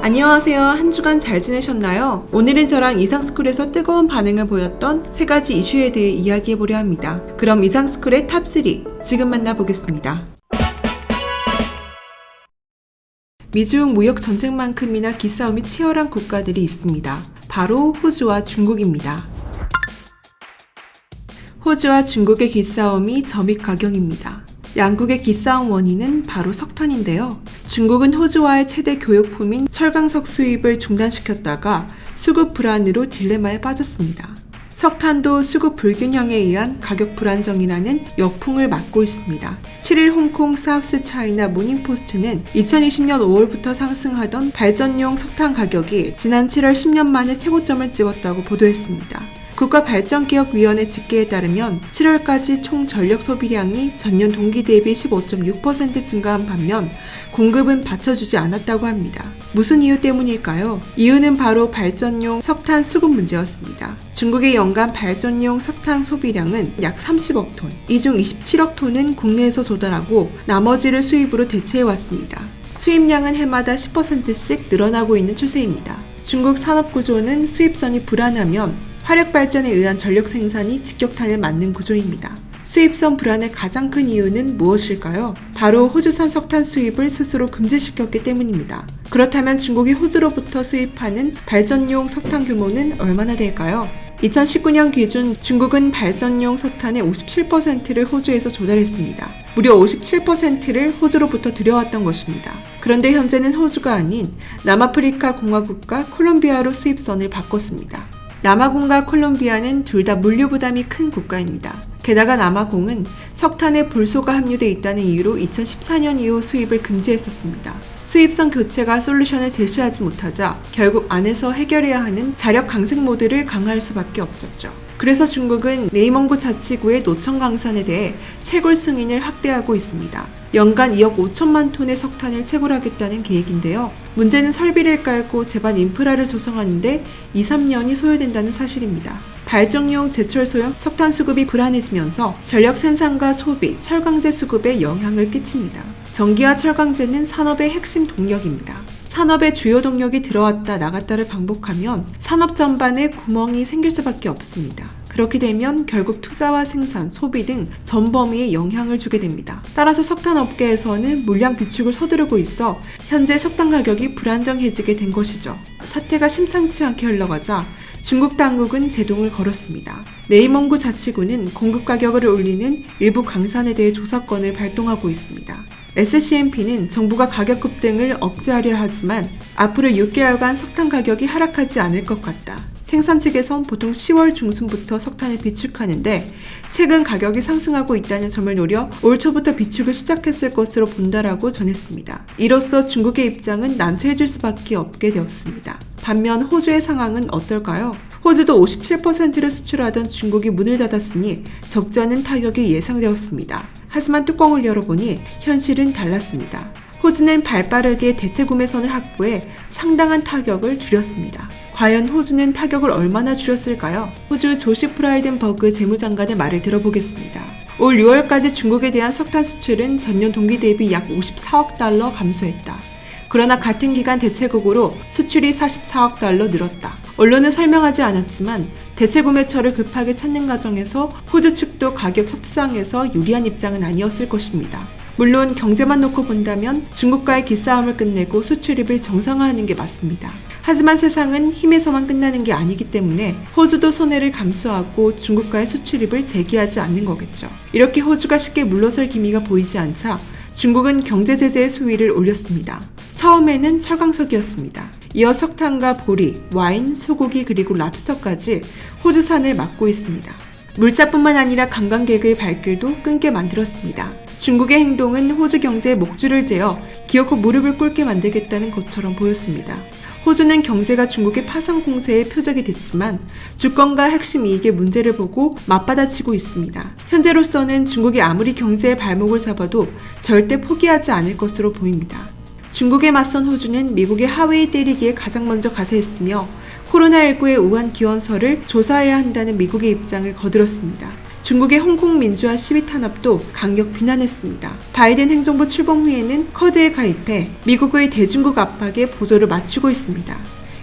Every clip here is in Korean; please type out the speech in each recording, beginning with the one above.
안녕하세요. 한 주간 잘 지내셨나요? 오늘은 저랑 이상스쿨에서 뜨거운 반응을 보였던 3가지 이슈에 대해 이야기해보려 합니다. 그럼 이상스쿨의 탑3 지금 만나보겠습니다. 미중 무역 전쟁만큼이나 기싸움이 치열한 국가들이 있습니다. 바로 호주와 중국입니다. 호주와 중국의 기싸움이 점입 가격입니다. 양국의 기싸움 원인은 바로 석탄인데요. 중국은 호주와의 최대 교역품인 철강석 수입을 중단시켰다가 수급 불안으로 딜레마에 빠졌습니다. 석탄도 수급 불균형에 의한 가격 불안정이라는 역풍을 맞고 있습니다. 7일 홍콩 사우스 차이나 모닝포스트는 2020년 5월부터 상승하던 발전용 석탄 가격이 지난 7월 10년 만에 최고점을 찍었다고 보도했습니다. 국가발전기업위원회 집계에 따르면 7월까지 총 전력 소비량이 전년 동기 대비 15.6% 증가한 반면 공급은 받쳐주지 않았다고 합니다. 무슨 이유 때문일까요? 이유는 바로 발전용 석탄 수급 문제였습니다. 중국의 연간 발전용 석탄 소비량은 약 30억 톤, 이 중 27억 톤은 국내에서 조달하고 나머지를 수입으로 대체해왔습니다. 수입량은 해마다 10%씩 늘어나고 있는 추세입니다. 중국 산업구조는 수입선이 불안하면 화력발전에 의한 전력 생산이 직격탄을 맞는 구조입니다. 수입선 불안의 가장 큰 이유는 무엇일까요? 바로 호주산 석탄 수입을 스스로 금지시켰기 때문입니다. 그렇다면 중국이 호주로부터 수입하는 발전용 석탄 규모는 얼마나 될까요? 2019년 기준 중국은 발전용 석탄의 57%를 호주에서 조달했습니다. 무려 57%를 호주로부터 들여왔던 것입니다. 그런데 현재는 호주가 아닌 남아프리카 공화국과 콜롬비아로 수입선을 바꿨습니다. 남아공과 콜롬비아는 둘 다 물류 부담이 큰 국가입니다. 게다가 남아공은 석탄에 불소가 함유돼 있다는 이유로 2014년 이후 수입을 금지했었습니다. 수입선 교체가 솔루션을 제시하지 못하자 결국 안에서 해결해야 하는 자력 강색 모드를 강화할 수밖에 없었죠. 그래서 중국은 네이멍구 자치구의 노천 강산에 대해 채굴 승인을 확대하고 있습니다. 연간 2억 5천만 톤의 석탄을 채굴하겠다는 계획인데요. 문제는 설비를 깔고 제반 인프라를 조성하는데 2-3년이 소요된다는 사실입니다. 발전용 제철소형 석탄 수급이 불안해지면서 전력 생산과 소비, 철강제 수급에 영향을 끼칩니다. 전기와 철강제는 산업의 핵심 동력입니다. 산업의 주요 동력이 들어왔다 나갔다를 반복하면 산업 전반에 구멍이 생길 수밖에 없습니다. 그렇게 되면 결국 투자와 생산, 소비 등 전 범위에 영향을 주게 됩니다. 따라서 석탄 업계에서는 물량 비축을 서두르고 있어 현재 석탄 가격이 불안정해지게 된 것이죠. 사태가 심상치 않게 흘러가자 중국 당국은 제동을 걸었습니다. 네이멍구 자치구는 공급 가격을 올리는 일부 강산에 대해 조사권을 발동하고 있습니다. SCMP는 정부가 가격 급등을 억제하려 하지만 앞으로 6개월간 석탄 가격이 하락하지 않을 것 같다. 생산 측에선 보통 10월 중순부터 석탄을 비축하는데 최근 가격이 상승하고 있다는 점을 노려 올 초부터 비축을 시작했을 것으로 본다라고 전했습니다. 이로써 중국의 입장은 난처해질 수밖에 없게 되었습니다. 반면 호주의 상황은 어떨까요? 호주도 57%를 수출하던 중국이 문을 닫았으니 적지 않은 타격이 예상되었습니다. 하지만 뚜껑을 열어보니 현실은 달랐습니다. 호주는 발빠르게 대체 구매선을 확보해 상당한 타격을 줄였습니다. 과연 호주는 타격을 얼마나 줄였을까요? 호주 조시 프라이덴버그 재무장관의 말을 들어보겠습니다. 올 6월까지 중국에 대한 석탄 수출은 전년 동기 대비 약 54억 달러 감소했다. 그러나 같은 기간 대체국으로 수출이 44억 달러 늘었다. 언론은 설명하지 않았지만 대체 구매처를 급하게 찾는 과정에서 호주 측도 가격 협상에서 유리한 입장은 아니었을 것입니다. 물론 경제만 놓고 본다면 중국과의 기싸움을 끝내고 수출입을 정상화하는 게 맞습니다. 하지만 세상은 힘에서만 끝나는 게 아니기 때문에 호주도 손해를 감수하고 중국과의 수출입을 재개하지 않는 거겠죠. 이렇게 호주가 쉽게 물러설 기미가 보이지 않자 중국은 경제 제재의 수위를 올렸습니다. 처음에는 철강석이었습니다. 이어 석탄과 보리, 와인, 소고기 그리고 랍스터까지 호주산을 막고 있습니다. 물자뿐만 아니라 관광객의 발길도 끊게 만들었습니다. 중국의 행동은 호주 경제의 목줄을 재어 기어코 무릎을 꿇게 만들겠다는 것처럼 보였습니다. 호주는 경제가 중국의 파상 공세의 표적이 됐지만 주권과 핵심 이익의 문제를 보고 맞받아치고 있습니다. 현재로서는 중국이 아무리 경제의 발목을 잡아도 절대 포기하지 않을 것으로 보입니다. 중국에 맞선 호주는 미국의 하웨이 때리기에 가장 먼저 가세했으며 코로나19의 우한 기원설을 조사해야 한다는 미국의 입장을 거들었습니다. 중국의 홍콩 민주화 시위 탄압도 강력 비난했습니다. 바이든 행정부 출범 후에는 쿼드에 가입해 미국의 대중국 압박에 보조를 맞추고 있습니다.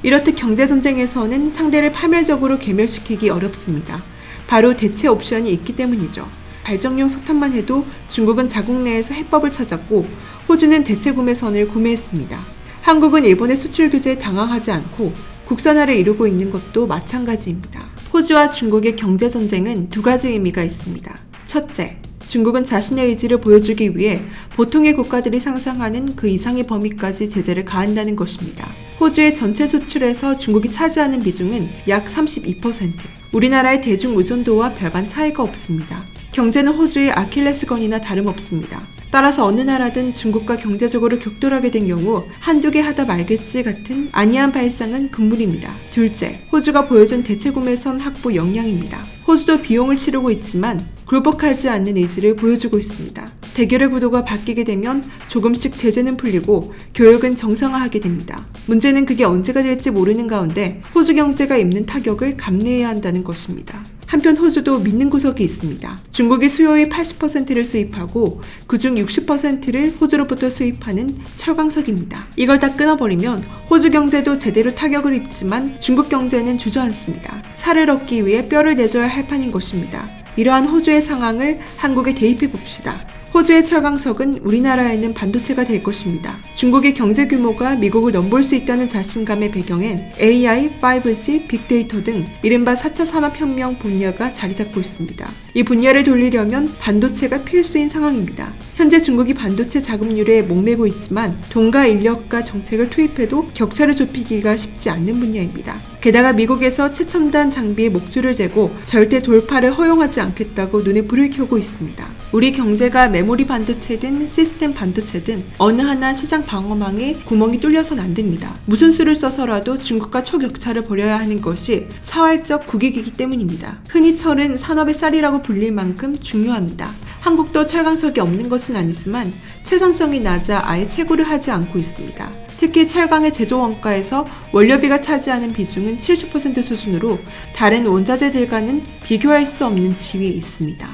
이렇듯 경제전쟁에서는 상대를 파멸적으로 괴멸시키기 어렵습니다. 바로 대체 옵션이 있기 때문이죠. 발전용 석탄만 해도 중국은 자국 내에서 해법을 찾았고 호주는 대체 구매선을 구매했습니다. 한국은 일본의 수출 규제에 당황하지 않고 국산화를 이루고 있는 것도 마찬가지입니다. 호주와 중국의 경제전쟁은 두 가지 의미가 있습니다. 첫째, 중국은 자신의 의지를 보여주기 위해 보통의 국가들이 상상하는 그 이상의 범위까지 제재를 가한다는 것입니다. 호주의 전체 수출에서 중국이 차지하는 비중은 약 32%. 우리나라의 대중 의존도와 별반 차이가 없습니다. 경제는 호주의 아킬레스건이나 다름없습니다. 따라서 어느 나라든 중국과 경제적으로 격돌하게 된 경우 한두 개 하다 말겠지 같은 안이한 발상은 금물입니다. 둘째, 호주가 보여준 대체구매선 확보 역량입니다. 호주도 비용을 치르고 있지만 굴복하지 않는 의지를 보여주고 있습니다. 대결의 구도가 바뀌게 되면 조금씩 제재는 풀리고 교역은 정상화하게 됩니다. 문제는 그게 언제가 될지 모르는 가운데 호주 경제가 입는 타격을 감내해야 한다는 것입니다. 한편 호주도 믿는 구석이 있습니다. 중국이 수요의 80%를 수입하고 그중 60%를 호주로부터 수입하는 철광석입니다. 이걸 다 끊어버리면 호주 경제도 제대로 타격을 입지만 중국 경제는 주저앉습니다. 살을 얻기 위해 뼈를 내줘야 할 판인 것입니다. 이러한 호주의 상황을 한국에 대입해 봅시다. 호주의 철광석은 우리나라에 있는 반도체가 될 것입니다. 중국의 경제 규모가 미국을 넘볼 수 있다는 자신감의 배경엔 AI, 5G, 빅데이터 등 이른바 4차 산업혁명 분야가 자리 잡고 있습니다. 이 분야를 돌리려면 반도체가 필수인 상황입니다. 현재 중국이 반도체 자금률에 목매고 있지만 돈과 인력과 정책을 투입해도 격차를 좁히기가 쉽지 않는 분야입니다. 게다가 미국에서 최첨단 장비의 목줄을 재고 절대 돌파를 허용하지 않겠다고 눈에 불을 켜고 있습니다. 우리 경제가 메모리 반도체든 시스템 반도체든 어느 하나 시장 방어망에 구멍이 뚫려선 안 됩니다. 무슨 수를 써서라도 중국과 초격차를 벌여야 하는 것이 사활적 국익이기 때문입니다. 흔히 철은 산업의 쌀이라고 불릴 만큼 중요합니다. 한국도 철광석이 없는 것은 아니지만 채산성이 낮아 아예 채굴을 하지 않고 있습니다. 특히 철강의 제조 원가에서 원료비가 차지하는 비중은 70% 수준으로 다른 원자재들과는 비교할 수 없는 지위에 있습니다.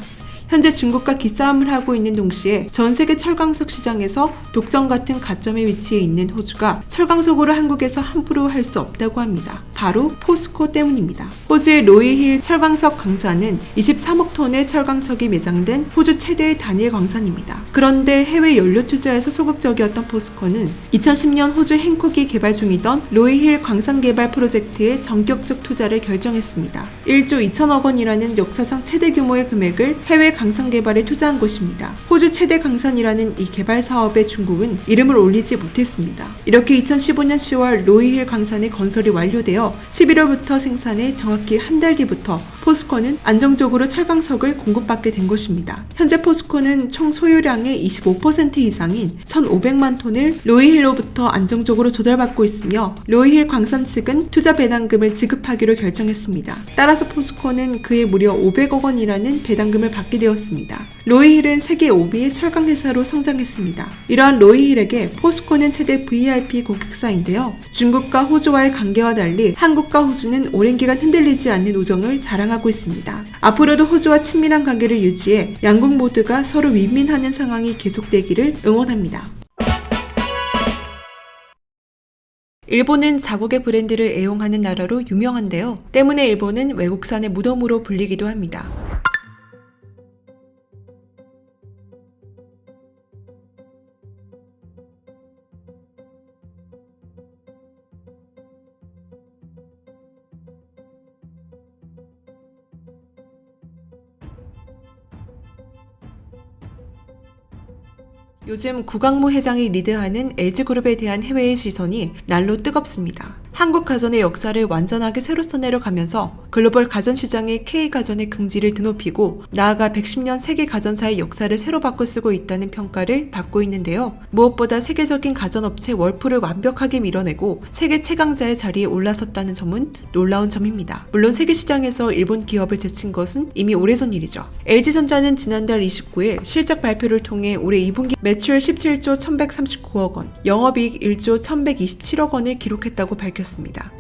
현재 중국과 기싸움을 하고 있는 동시에 전 세계 철광석 시장에서 독점 같은 가점에 위치해 있는 호주가 철광석으로 한국에서 함부로 할 수 없다고 합니다. 바로 포스코 때문입니다. 호주의 로이힐 철광석 광산은 23억 톤의 철광석이 매장된 호주 최대의 단일 광산입니다. 그런데 해외 연료 투자에서 소극적이었던 포스코는 2010년 호주 행콕이 개발 중이던 로이힐 광산 개발 프로젝트에 전격적 투자를 결정했습니다. 1조 2천억 원이라는 역사상 최대 규모의 금액을 해외 강산 개발에 투자한 것입니다. 호주 최대 강산이라는 이 개발 사업에 중국은 이름을 올리지 못했습니다. 이렇게 2015년 10월 로이힐 강산의 건설이 완료되어 11월부터 생산해 정확히 한 달 뒤부터 포스코는 안정적으로 철광석을 공급받게 된 것입니다. 현재 포스코는 총 소유량의 25% 이상인 1,500만 톤을 로이힐로부터 안정적으로 조달받고 있으며 로이힐 광산 측은 투자 배당금을 지급하기로 결정했습니다. 따라서 포스코는 그에 무려 500억 원이라는 배당금을 받게 되었습니다. 로이힐은 세계 5위의 철강 회사로 성장했습니다. 이러한 로이힐에게 포스코는 최대 VIP 고객사인데요. 중국과 호주와의 관계와 달리 한국과 호주는 오랜 기간 흔들리지 않는 우정을 자랑하고 있습니다. 앞으로도 호주와 친밀한 관계를 유지해 양국 모두가 서로 윈윈하는 상황이 계속되기를 응원합니다. 일본은 자국의 브랜드를 애용하는 나라로 유명한데요. 때문에 일본은 외국산의 무덤으로 불리기도 합니다. 요즘 구강모 회장이 리드하는 LG그룹에 대한 해외의 시선이 날로 뜨겁습니다. 한국 가전의 역사를 완전하게 새로 써내려가면서 글로벌 가전시장의 K가전의 긍지를 드높이고 나아가 110년 세계 가전사의 역사를 새로 바꿔 쓰고 있다는 평가를 받고 있는데요. 무엇보다 세계적인 가전업체 월프를 완벽하게 밀어내고 세계 최강자의 자리에 올라섰다는 점은 놀라운 점입니다. 물론 세계 시장에서 일본 기업을 제친 것은 이미 오래전 일이죠. LG전자는 지난달 29일 실적 발표를 통해 올해 2분기 매출 17조 1139억 원, 영업이익 1조 1127억 원을 기록했다고 밝혔습니다.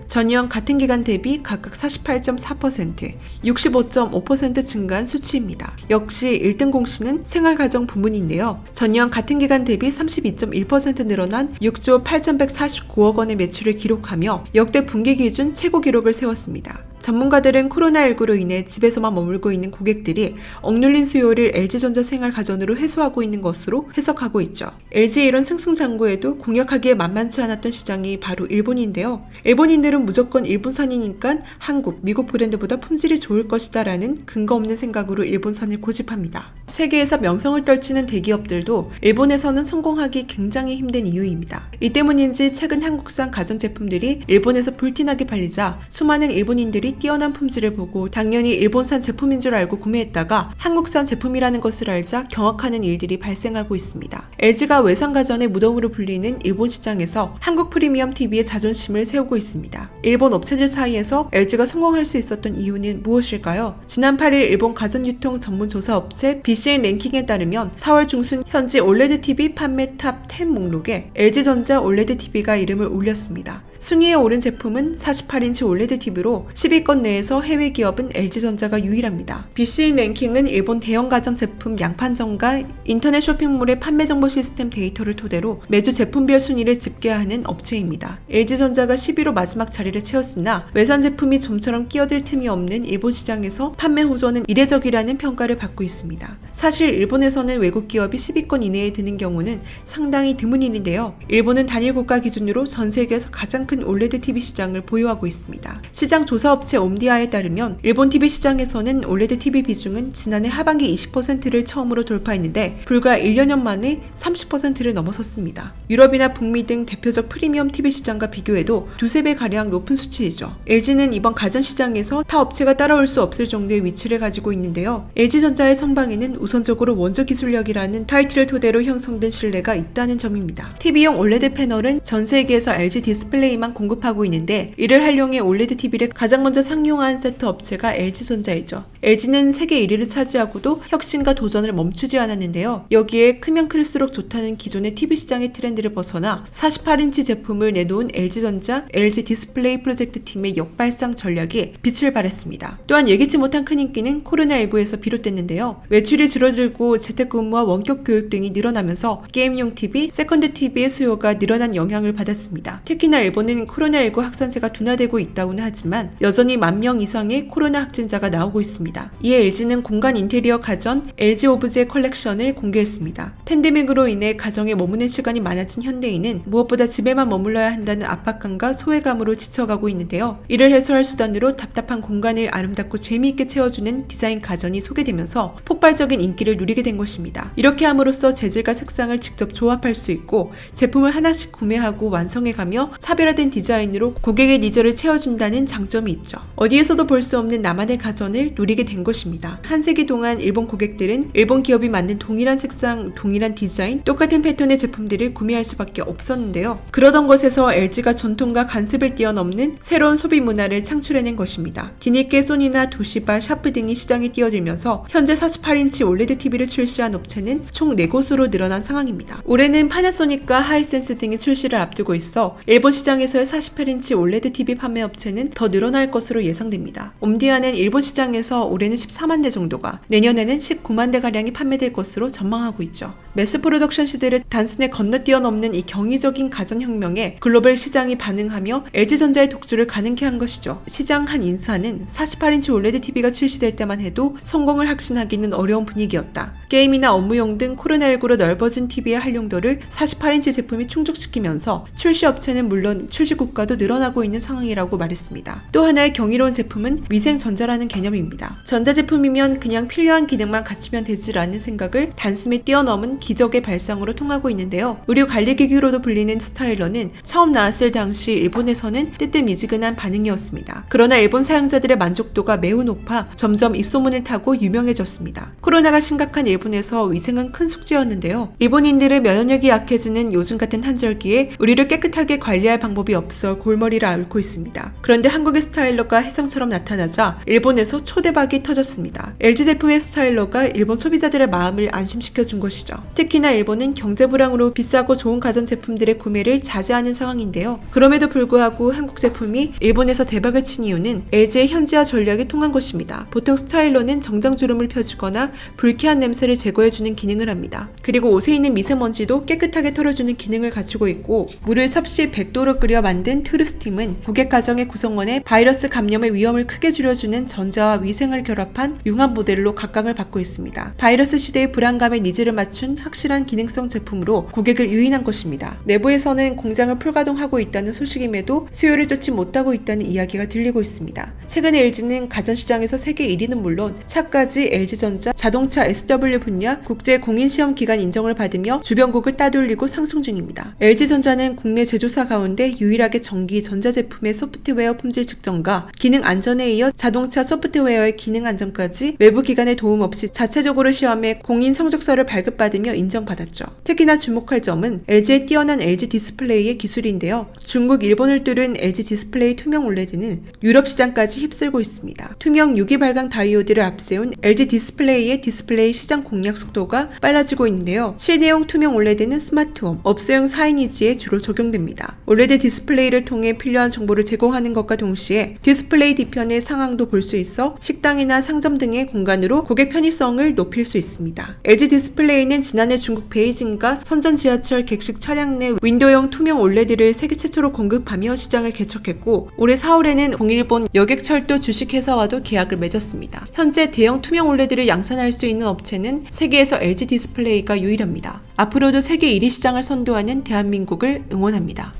전년 같은 기간 대비 각각 48.4%, 65.5% 증가한 수치입니다. 역시 1등 공시는 생활가정 부문인데요. 전년 같은 기간 대비 32.1% 늘어난 6조 8,149억 원의 매출을 기록하며 역대 분기 기준 최고 기록을 세웠습니다. 전문가들은 코로나19로 인해 집에서만 머물고 있는 고객들이 억눌린 수요를 LG전자 생활가전으로 해소하고 있는 것으로 해석하고 있죠. LG의 이런 승승장구에도 공략하기에 만만치 않았던 시장이 바로 일본인데요. 일본인들은 무조건 일본산이니까 한국, 미국 브랜드보다 품질이 좋을 것이다 라는 근거 없는 생각으로 일본산을 고집합니다. 세계에서 명성을 떨치는 대기업들도 일본에서는 성공하기 굉장히 힘든 이유입니다. 이 때문인지 최근 한국산 가전제품들이 일본에서 불티나게 팔리자 수많은 일본인들이 뛰어난 품질을 보고 당연히 일본산 제품인 줄 알고 구매했다가 한국산 제품이라는 것을 알자 경악하는 일들이 발생하고 있습니다. LG가 외상 가전의 무덤으로 불리는 일본 시장에서 한국 프리미엄 TV의 자존심을 세우고 있습니다. 일본 업체들 사이에서 LG가 성공할 수 있었던 이유는 무엇일까요? 지난 8일 일본 가전유통 전문 조사 업체 BCN 랭킹에 따르면 4월 중순 현지 OLED TV 판매 탑 10 목록에 LG전자 OLED TV가 이름을 올렸습니다. 순위에 오른 제품은 48인치 OLED TV로 10위권 내에서 해외 기업은 LG전자가 유일합니다. BCN 랭킹은 일본 대형 가전 제품 양판점과 인터넷 쇼핑몰의 판매 정보 시스템 데이터를 토대로 매주 제품별 순위를 집계하는 업체입니다. LG전자가 10위로 마지막 자리를 채웠으나 외산 제품이 좀처럼 끼어들 틈이 없는 일본 시장에서 판매 호조는 이례적이라는 평가를 받고 있습니다. 사실 일본에서는 외국 기업이 10위권 이내에 드는 경우는 상당히 드문 일인데요. 일본은 단일 국가 기준으로 전 세계에서 가장 큰 OLED TV 시장을 보유하고 있습니다. 시장 조사업체 옴디아에 따르면 일본 TV 시장에서는 OLED TV 비중은 지난해 하반기 20%를 처음으로 돌파했는데 불과 1년 만에 30%를 넘어섰습니다. 유럽이나 북미 등 대표적 프리미엄 TV 시장과 비교해도 두세 배 가량 높은 수치이죠. LG는 이번 가전 시장에서 타 업체가 따라올 수 없을 정도의 위치를 가지고 있는데요. LG전자의 선방에는 우선적으로 원조 기술력이라는 타이틀을 토대로 형성된 신뢰가 있다는 점입니다. TV용 OLED 패널은 전 세계에서 LG 디스플레이만 공급하고 있는데 이를 활용해 OLED TV를 가장 먼저 상용한 세트 업체가 LG전자이죠. LG는 세계 1위를 차지하고도 혁신과 도전을 멈추지 않았는데요. 여기에 크면 클수록 좋다는 기존의 TV 시장의 트렌드를 벗어나 48인치 제품을 내놓은 LG전자, LG 디스플레이 프로젝트 팀의 역발상 전략이 빛을 발했습니다. 또한 예기치 못한 큰 인기는 코로나19에서 비롯됐는데요. 외출이 줄어들고 재택근무와 원격 교육 등이 늘어나면서 게임용 TV, 세컨드 TV의 수요가 늘어난 영향을 받았습니다. 특히나 일본은 코로나19 확산세가 둔화되고 있다고는 하지만 여전히 10,000명 이상의 코로나 확진자가 나오고 있습니다. 이에 LG는 공간 인테리어 가전 LG 오브제 컬렉션을 공개했습니다. 팬데믹으로 인해 가정에 머무는 시간이 많아진 현대인은 무엇보다 집에만 머물러야 한다는 압박감과 소외감으로 지쳐가고 있는데요. 이를 해소할 수단으로 답답한 공간을 아름답고 재미있게 채워주는 디자인 가전이 소개되면서 폭발적인 인기를 누리게 된 것입니다. 이렇게 함으로써 재질과 색상을 직접 조합할 수 있고 제품을 하나씩 구매하고 완성해가며 차별화된 디자인으로 고객의 니즈를 채워준다는 장점이 있죠. 어디에서도 볼 수 없는 나만의 가전을 누리게 된 것입니다. 한 세기 동안 일본 고객들은 일본 기업이 만든 동일한 색상, 동일한 디자인, 똑같은 패턴의 제품들을 구매할 수밖에 없었는데요. 그러던 것에서 LG가 전통과 간습을 뛰어넘는 새로운 소비 문화를 창출해낸 것입니다. 뒤늦게 소니나 도시바, 샤프 등이 시장에 뛰어들면서 현재 48인치 OLED TV를 출시한 업체는 총 4곳으로 늘어난 상황입니다. 올해는 파나소닉과 하이센스 등이 출시를 앞두고 있어 일본 시장에서의 48인치 OLED TV 판매 업체는 더 늘어날 것으로 예상됩니다. 옴디아는 일본 시장에서 올해는 14만 대 정도가, 내년에는 19만 대가량이 판매될 것으로 전망하고 있죠. 매스 프로덕션 시대를 단순히 건너뛰어넘는 이 경이적인 가전혁명에 글로벌 시장이 반응하며 LG전자의 독주를 가능케 한 것이죠. 시장 한 인사는 48인치 OLED TV가 출시될 때만 해도 성공을 확신하기는 어려운 분위기였다. 게임이나 업무용 등 코로나19로 넓어진 TV의 활용도를 48인치 제품이 충족시키면서 출시 업체는 물론 출시 국가도 늘어나고 있는 상황이라고 말했습니다. 또 하나의 경이로운 제품은 위생전자라는 개념입니다. 전자제품이면 그냥 필요한 기능만 갖추면 되지라는 생각을 단숨에 뛰어넘은 기적의 발상으로 통하고 있는데요. 의료관리기기로도 불리는 스타일러는 처음 나왔을 당시 일본에서는 뜨뜻미지근한 반응이었습니다. 그러나 일본 사용자들의 만족도가 매우 높아 점점 입소문을 타고 유명해졌습니다. 코로나가 심각한 일본에서 위생은 큰 숙제였는데요. 일본인들의 면역력이 약해지는 요즘 같은 한절기에 의료를 깨끗하게 관리할 방법이 없어 골머리를 앓고 있습니다. 그런데 한국의 스타일러가 혜성처럼 나타나자 일본에서 초대박이 팽팽하게 터졌습니다. LG 제품의 스타일러가 일본 소비자들의 마음을 안심시켜준 것이죠. 특히나 일본은 경제 불황으로 비싸고 좋은 가전제품들의 구매를 자제하는 상황인데요. 그럼에도 불구하고 한국 제품이 일본에서 대박을 친 이유는 LG의 현지화 전략이 통한 것입니다. 보통 스타일러는 정장주름을 펴주거나 불쾌한 냄새를 제거해주는 기능을 합니다. 그리고 옷에 있는 미세먼지도 깨끗하게 털어주는 기능을 갖추고 있고, 물을 섭씨 100도로 끓여 만든 트루스팀은 고객 가정의 구성원에 바이러스 감염의 위험을 크게 줄여주는 전자와 위생을 결합한 융합 모델로 각광을 받고 있습니다. 바이러스 시대의 불안감에 니즈를 맞춘 확실한 기능성 제품으로 고객을 유인한 것입니다. 내부에서는 공장을 풀가동하고 있다는 소식임에도 수요를 쫓지 못하고 있다는 이야기가 들리고 있습니다. 최근에 LG는 가전시장에서 세계 1위는 물론 차까지 LG전자 자동차 SW 분야 국제 공인시험 기관 인정을 받으며 주변국을 따돌리고 상승 중입니다. LG전자는 국내 제조사 가운데 유일하게 전기 전자제품의 소프트웨어 품질 측정과 기능 안전에 이어 자동차 소프트웨어의 기능 안전까지 외부 기관의 도움 없이 자체적으로 시험해 공인 성적서를 발급받으며 인정받았죠. 특히나 주목할 점은 LG의 뛰어난 LG 디스플레이의 기술인데요. 중국, 일본을 뚫은 LG 디스플레이 투명 OLED는 유럽 시장까지 휩쓸고 있습니다. 투명 유기 발광 다이오드를 앞세운 LG 디스플레이의 디스플레이 시장 공략 속도가 빨라지고 있는데요. 실내용 투명 OLED는 스마트홈, 업소용 4인이지에 주로 적용됩니다. OLED 디스플레이를 통해 필요한 정보를 제공하는 것과 동시에 디스플레이 뒤편의 상황도 볼 수 있어 식당이나 상점 등의 공간으로 고객 편의성을 높일 수 있습니다. LG 디스플레이는 지난해 중국 베이징과 선전 지하철 객식 차량 내 윈도우형 투명 OLED를 세계 최초로 공급하며 시장을 개척했고, 올해 4월에는 동일본 여객철도 주식회사와도 계약을 맺었습니다. 현재 대형 투명 OLED를 양산할 수 있는 업체는 세계에서 LG 디스플레이가 유일합니다. 앞으로도 세계 1위 시장을 선도하는 대한민국을 응원합니다.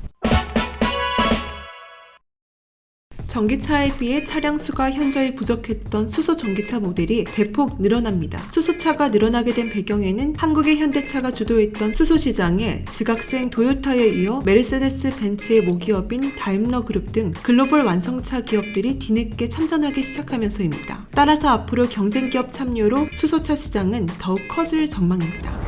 전기차에 비해 차량 수가 현저히 부족했던 수소 전기차 모델이 대폭 늘어납니다. 수소차가 늘어나게 된 배경에는 한국의 현대차가 주도했던 수소 시장에 지각생 도요타에 이어 메르세데스 벤츠의 모기업인 다임러 그룹 등 글로벌 완성차 기업들이 뒤늦게 참전하기 시작하면서입니다. 따라서 앞으로 경쟁 기업 참여로 수소차 시장은 더욱 커질 전망입니다.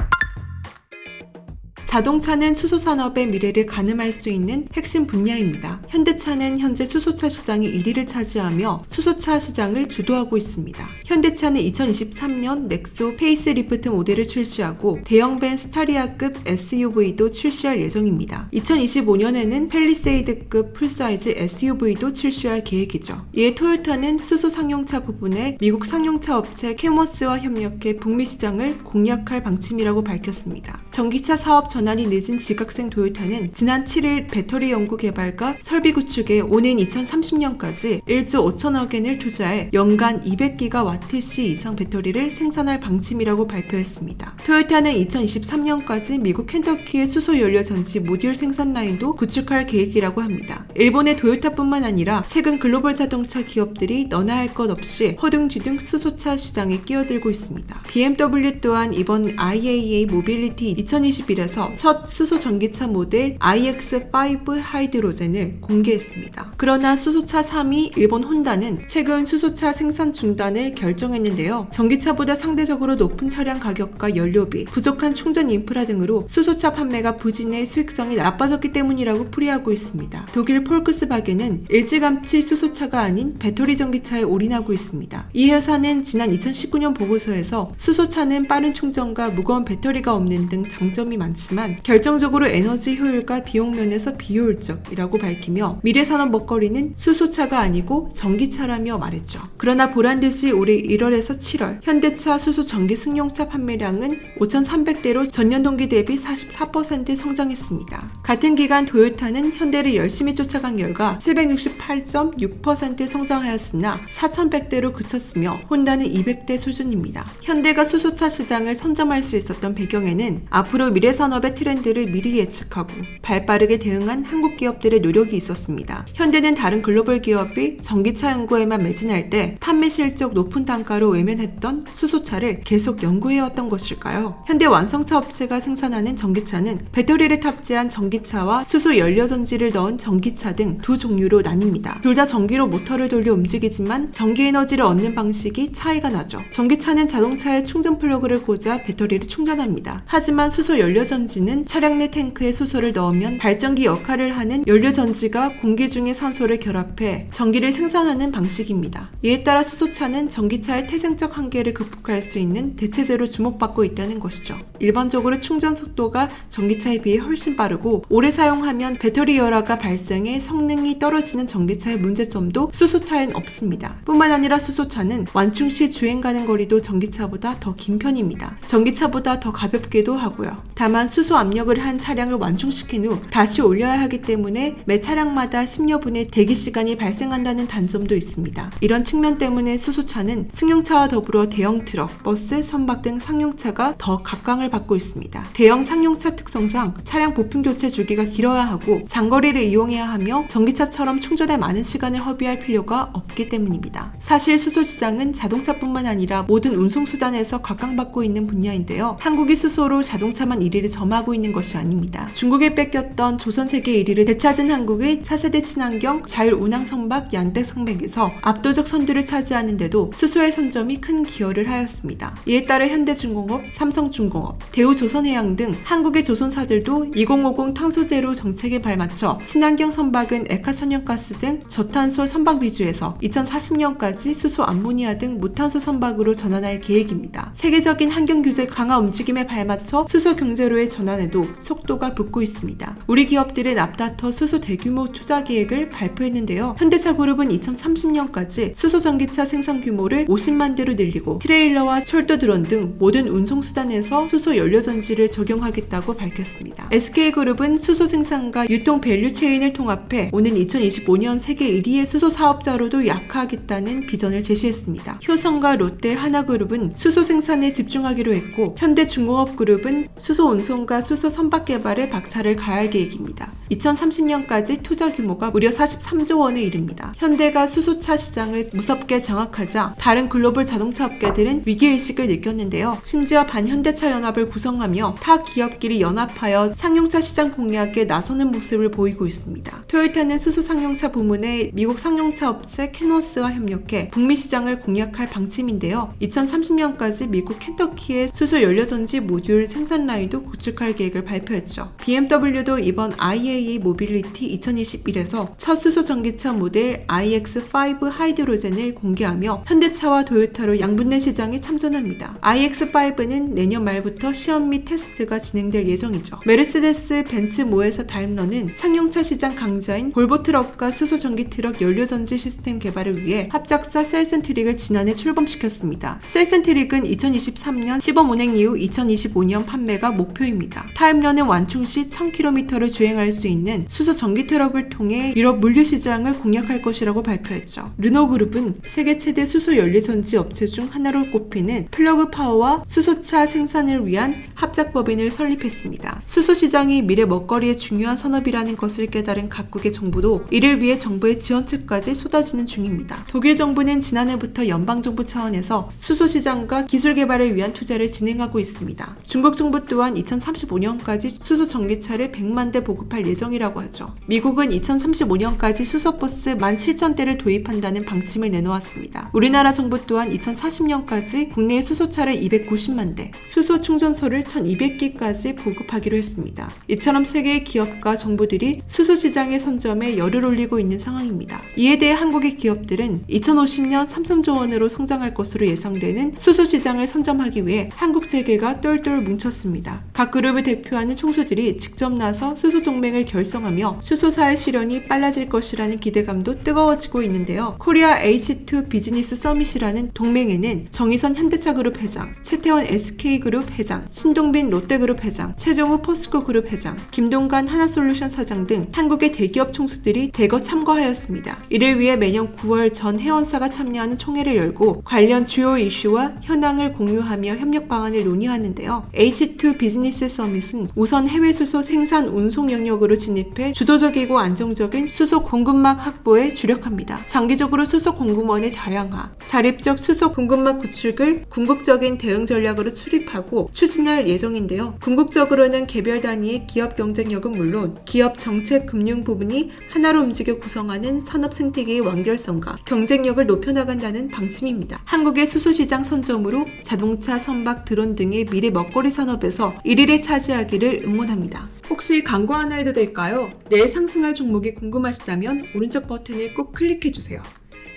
자동차는 수소산업의 미래를 가늠할 수 있는 핵심 분야입니다. 현대차는 현재 수소차 시장의 1위를 차지하며 수소차 시장을 주도하고 있습니다. 현대차는 2023년 넥소 페이스리프트 모델을 출시하고 대형밴 스타리아급 SUV도 출시할 예정입니다. 2025년에는 팰리세이드급 풀사이즈 SUV도 출시할 계획이죠. 이에 토요타는 수소 상용차 부분에 미국 상용차 업체 캐머스와 협력해 북미 시장을 공략할 방침이라고 밝혔습니다. 전기차 사업 전환이 늦은 지각생 도요타는 지난 7일 배터리 연구 개발과 설비 구축에 오는 2030년까지 1조 5천억 엔을 투자해 연간 200기가와트시 이상 배터리를 생산할 방침이라고 발표했습니다. 토요타는 2023년까지 미국 켄터키의 수소 연료 전지 모듈 생산 라인도 구축할 계획이라고 합니다. 일본의 토요타뿐만 아니라 최근 글로벌 자동차 기업들이 너나 할 것 없이 허둥지둥 수소차 시장에 끼어들고 있습니다. BMW 또한 이번 IAA 모빌리티 2021에서 첫 수소 전기차 모델 iX5 하이드로젠을 공개했습니다. 그러나 수소차 3위 일본 혼다는 최근 수소차 생산 중단을 결정했는데요. 전기차보다 상대적으로 높은 차량 가격과 연료비, 부족한 충전 인프라 등으로 수소차 판매가 부진해 수익성이 나빠졌기 때문이라고 풀이하고 있습니다. 독일 폴크스바겐은 일찌감치 수소차가 아닌 배터리 전기차에 올인하고 있습니다. 이 회사는 지난 2019년 보고서에서 수소차는 빠른 충전과 무거운 배터리가 없는 등 장점이 많지만 결정적으로 에너지 효율과 비용 면에서 비효율적이라고 밝히며 미래 산업 먹거리는 수소차가 아니고 전기차라며 말했죠. 그러나 보란듯이 올해 1월에서 7월 현대차 수소 전기 승용차 판매량은 5,300대로 전년 동기 대비 44% 성장했습니다. 같은 기간 도요타는 현대를 열심히 쫓아간 결과 768.6% 성장하였으나 4,100대로 그쳤으며 혼다는 200대 수준입니다. 현대가 수소차 시장을 선점할 수 있었던 배경에는 앞으로 미래 산업의 트렌드를 미리 예측하고 발빠르게 대응한 한국 기업들의 노력이 있었습니다. 현대는 다른 글로벌 기업이 전기차 연구에만 매진할 때 판매 실적 높은 단가로 외면했던 수소차를 계속 연구해왔던 것일까요? 현대 완성차 업체가 생산하는 전기차는 배터리를 탑재한 전기차와 수소 연료 전지를 넣은 전기차 등 두 종류로 나뉩니다. 둘 다 전기로 모터를 돌려 움직이지만 전기 에너지를 얻는 방식이 차이가 나죠. 전기차는 자동차에 충전 플러그를 꽂아 배터리를 충전합니다. 하지만 수소 연료 전지 전지는 차량 내 탱크에 수소를 넣으면 발전기 역할을 하는 연료전지가 공기 중에 산소를 결합해 전기를 생산하는 방식입니다. 이에 따라 수소차는 전기차의 태생적 한계를 극복할 수 있는 대체제로 주목받고 있다는 것이죠. 일반적으로 충전 속도가 전기차에 비해 훨씬 빠르고 오래 사용하면 배터리 열화가 발생해 성능이 떨어지는 전기차의 문제점도 수소차엔 없습니다. 뿐만 아니라 수소차는 완충 시 주행 가는 거리도 전기차보다 더 긴 편입니다. 전기차보다 더 가볍기도 하고요. 다만 수소 압력을 한 차량을 완충시킨 후 다시 올려야 하기 때문에 매 차량마다 10여 분의 대기 시간이 발생한다는 단점도 있습니다. 이런 측면 때문에 수소차는 승용차와 더불어 대형 트럭, 버스, 선박 등 상용차가 더 각광을 받고 있습니다. 대형 상용차 특성상 차량 부품 교체 주기가 길어야 하고 장거리를 이용해야 하며 전기차처럼 충전에 많은 시간을 허비할 필요가 없기 때문입니다. 사실 수소 시장은 자동차뿐만 아니라 모든 운송수단에서 각광받고 있는 분야인데요. 한국이 수소로 자동차만 1위를 점하고 있는 것이 아닙니다. 중국에 뺏겼던 조선 세계 1위를 되찾은 한국의 차세대 친환경 자율운항 선박 양대 산맥에서 압도적 선두를 차지하는데도 수소의 선점이 큰 기여를 하였습니다. 이에 따라 현대중공업, 삼성중공업, 대우조선해양 등 한국의 조선사들도 2050 탄소제로 정책에 발맞춰 친환경 선박은 액화천연가스 등 저탄소 선박 위주에서 2040년까지 수소 암모니아 등 무탄소 선박으로 전환할 계획입니다. 세계적인 환경규제 강화 움직임에 발맞춰 수소 경제로의 전환에도 속도가 붙고 있습니다. 우리 기업들은 앞다퉈 수소 대규모 투자 계획을 발표했는데요. 현대차 그룹은 2030년까지 수소 전기차 생산 규모를 50만 대로 늘리고 트레일러와 철도 드론 등 모든 운송수단에서 수소 연료전지를 적용하겠다고 밝혔습니다. SK그룹은 수소 생산과 유통 밸류체인을 통합해 오는 2025년 세계 1위의 수소 사업자로도 약화하겠다는 비전을 제시했습니다. 효성과 롯데 하나그룹은 수소 생산에 집중하기로 했고 현대중공업그룹은 수소 운송과 수소 선박 개발에 박차를 가할 계획입니다. 2030년까지 투자 규모가 무려 43조 원에 이릅니다. 현대가 수소차 시장을 무섭게 장악하자 다른 글로벌 자동차 업계들은 위기의식을 느꼈는데요. 심지어 반현대차 연합을 구성하며 타 기업끼리 연합하여 상용차 시장 공략에 나서는 모습을 보이고 있습니다. 토요타는 수소 상용차 부문의 미국 상용차 업체 캐너스와 협력해 북미 시장을 공략할 방침인데요. 2030년까지 미국 켄터키의 수소 연료전지 모듈 생산 라인도 구축할 계획을 발표했죠. BMW도 이번 IAA 모빌리티 2021에서 첫 수소 전기차 모델 iX5 하이드로젠을 공개하며 현대차와 도요타로 양분된 시장에 참전합니다. iX5는 내년 말부터 시험 및 테스트가 진행될 예정이죠. 메르세데스 벤츠 모에서 다임러는 상용차 시장 강자인 볼보 트럭과 수소 전기 트럭 연료전지 시스템 개발을 위해 합작사 셀센트릭을 지난해 출범시켰습니다. 셀센트릭은 2023년 시범 운행 이후 2025년 판매가 목표입니다. 타임러는 완충 시 1000km를 주행할 수 있는 수소 전기 트럭을 통해 유럽 물류 시장을 공략할 것이라고 발표했죠. 르노그룹은 세계 최대 수소 연료전지 업체 중 하나로 꼽히는 플러그 파워와 수소차 생산을 위한 합작법인을 설립했습니다. 수소 시장이 미래 먹거리의 중요한 산업이라는 것을 깨달은 각국의 정부도 이를 위해 정부의 지원책까지 쏟아지는 중입니다. 독일 정부는 지난해부터 연방정부 차원에서 수소 시장과 기술 개발을 위한 투자를 진행하고 있습니다. 중국 정부 또한 2035년까지 수소 전기차를 100만 대 보급할 예정이라고 하죠. 미국은 2035년까지 수소버스 17,000대를 도입한다는 방침을 내놓았습니다. 우리나라 정부 또한 2040년까지 국내의 수소차를 290만 대, 수소 충전소를 1,200개까지 보급하기로 했습니다. 이처럼 세계의 기업과 정부들이 수소 시장의 선점에 열을 올리고 있는 상황입니다. 이에 대해 한국의 기업들은 2050년 3,000조 원으로 성장할 것으로 예상되는 수소 시장을 선점하기 위해 한국 재계가 똘똘 뭉쳤습니다. 각 그룹을 대표하는 총수들이 직접 나서 수소 동맹을 결성하며 수소사의 실현이 빨라질 것이라는 기대감도 뜨거워지고 있는데요. 코리아 H2 비즈니스 서밋이라는 동맹에는 정의선 현대차그룹 회장, 최태원 SK그룹 회장, 신동빈 롯데그룹 회장, 최종우 포스코그룹 회장, 김동관 하나솔루션 사장 등 한국의 대기업 총수들이 대거 참가하였습니다. 이를 위해 매년 9월 전 회원사가 참여하는 총회를 열고 관련 주요 이슈와 현황을 공유하며 협력 방안을 논의하는데요. H2 비즈니스 서밋은 우선 해외 수소 생산 운송 영역으로 진입해 주도적이고 안정적인 수소 공급망 확보에 주력합니다. 장기적으로 수소 공급원의 다양화, 자립적 수소 공급망 구축을 궁극적인 대응 전략으로 수립하고 추진할 예정인데요. 궁극적으로는 개별 단위의 기업 경쟁력은 물론 기업 정책 금융 부분이 하나로 움직여 구성하는 산업 생태계의 완결성과 경쟁력을 높여나간다는 방침입니다. 한국의 수소시장 선점으로 자동차, 선박, 드론 등의 미래 먹거리 산업에서 1위를 차지하기를 응원합니다. 혹시 광고 하나 해도 될까요? 내일 상승할 종목이 궁금하시다면 오른쪽 버튼을 꼭 클릭해주세요.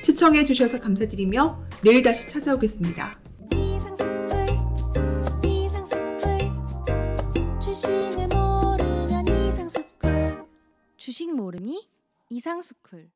시청해주셔서 감사드리며 내일 다시 찾아오겠습니다. 주식을 모르면 이상스쿨. 주식 모르니 이상스쿨.